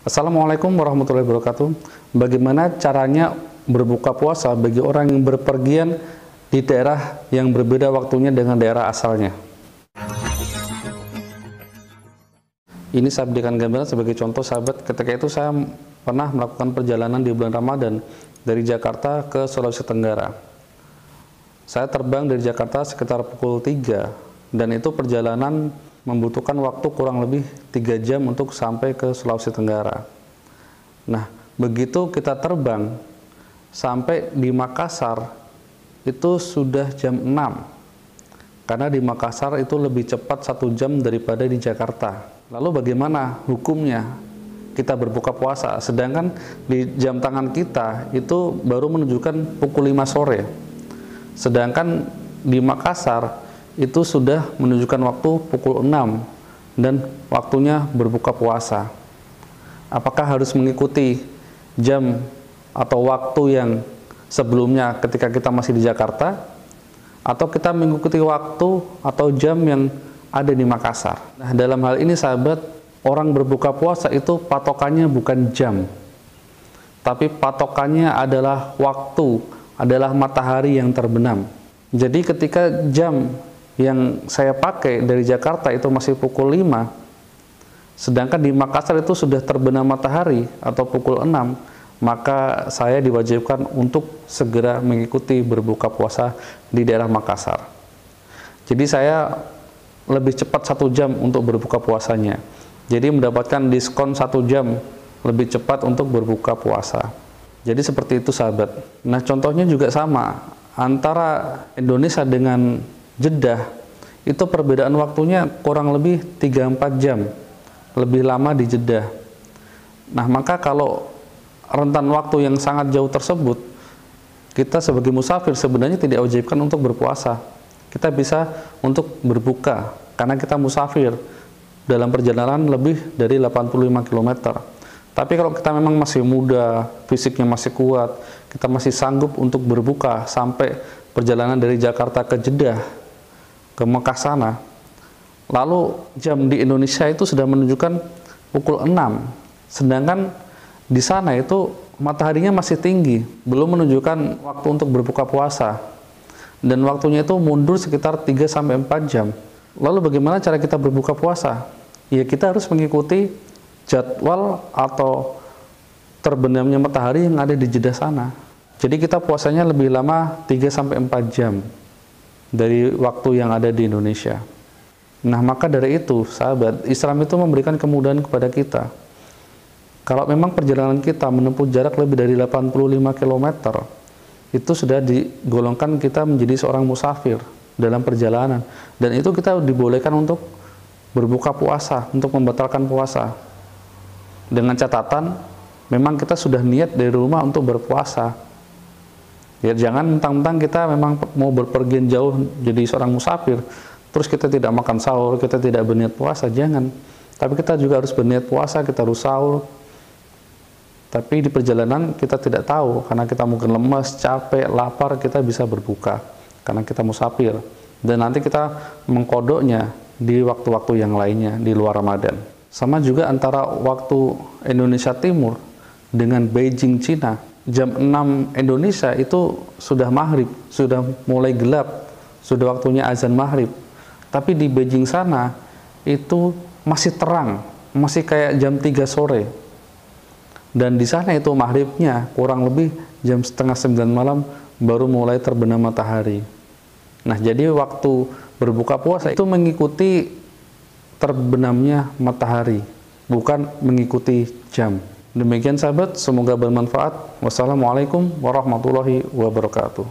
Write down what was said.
Assalamualaikum warahmatullahi wabarakatuh. Bagaimana caranya berbuka puasa bagi orang yang berpergian di daerah yang berbeda waktunya dengan daerah asalnya? Ini saya berikan gambaran sebagai contoh, sahabat. Ketika itu saya pernah melakukan perjalanan di bulan Ramadan dari Jakarta ke Sulawesi Tenggara. Saya terbang dari Jakarta sekitar pukul 3 dan itu perjalanan membutuhkan waktu kurang lebih 3 jam untuk sampai ke Sulawesi Tenggara. Nah, begitu kita terbang sampai di Makassar itu sudah jam 6, karena di Makassar itu lebih cepat 1 jam daripada di Jakarta. Lalu bagaimana hukumnya kita berbuka puasa, sedangkan di jam tangan kita itu baru menunjukkan pukul 5 sore, sedangkan di Makassar itu sudah menunjukkan waktu pukul 6 dan waktunya berbuka puasa. Apakah harus mengikuti jam atau waktu yang sebelumnya ketika kita masih di Jakarta, atau kita mengikuti waktu atau jam yang ada di Makassar? Nah, dalam hal ini sahabat, orang berbuka puasa itu patokannya bukan jam, tapi patokannya adalah waktu, adalah matahari yang terbenam. Jadi ketika jam yang saya pakai dari Jakarta itu masih pukul 5, sedangkan di Makassar itu sudah terbenam matahari atau pukul 6, maka saya diwajibkan untuk segera mengikuti berbuka puasa di daerah Makassar. Jadi saya lebih cepat 1 jam untuk berbuka puasanya. Jadi mendapatkan diskon 1 jam lebih cepat untuk berbuka puasa. Jadi seperti itu sahabat. Nah, contohnya juga sama antara Indonesia dengan Jeddah, itu perbedaan waktunya kurang lebih 3-4 jam lebih lama di Jeddah. Nah, maka kalau rentan waktu yang sangat jauh tersebut, kita sebagai musafir sebenarnya tidak diwajibkan untuk berpuasa. Kita bisa untuk berbuka karena kita musafir dalam perjalanan lebih dari 85 km. Tapi kalau kita memang masih muda, fisiknya masih kuat, kita masih sanggup untuk berbuka sampai perjalanan dari Jakarta ke Jeddah, ke Mekah sana, lalu jam di Indonesia itu sudah menunjukkan pukul 6, sedangkan di sana itu mataharinya masih tinggi, belum menunjukkan waktu untuk berbuka puasa, dan waktunya itu mundur sekitar 3-4 jam. Lalu bagaimana cara kita berbuka puasa? Ya, kita harus mengikuti jadwal atau terbenamnya matahari yang ada di Jeddah sana. Jadi kita puasanya lebih lama 3-4 jam dari waktu yang ada di Indonesia. Nah, maka dari itu sahabat, Islam itu memberikan kemudahan kepada kita. Kalau memang perjalanan kita menempuh jarak lebih dari 85 km, itu sudah digolongkan kita menjadi seorang musafir dalam perjalanan, dan itu kita dibolehkan untuk berbuka puasa, untuk membatalkan puasa, dengan catatan memang kita sudah niat dari rumah untuk berpuasa. Ya, jangan mentang-mentang kita memang mau berpergian jauh jadi seorang musafir, terus kita tidak makan sahur, kita tidak berniat puasa, jangan. Tapi kita juga harus berniat puasa, kita harus sahur. Tapi di perjalanan kita tidak tahu, karena kita mungkin lemas, capek, lapar, kita bisa berbuka karena kita musafir. Dan nanti kita mengkodoknya di waktu-waktu yang lainnya di luar Ramadan. Sama juga antara waktu Indonesia Timur dengan Beijing, Cina. Jam 6 Indonesia itu sudah maghrib, sudah mulai gelap, sudah waktunya azan maghrib. Tapi di Beijing sana itu masih terang, masih kayak jam 3 sore. Dan di sana itu maghribnya kurang lebih jam setengah 9 malam baru mulai terbenam matahari. Nah, jadi waktu berbuka puasa itu mengikuti terbenamnya matahari, bukan mengikuti jam. Demikian sahabat, semoga bermanfaat. Wassalamualaikum warahmatullahi wabarakatuh.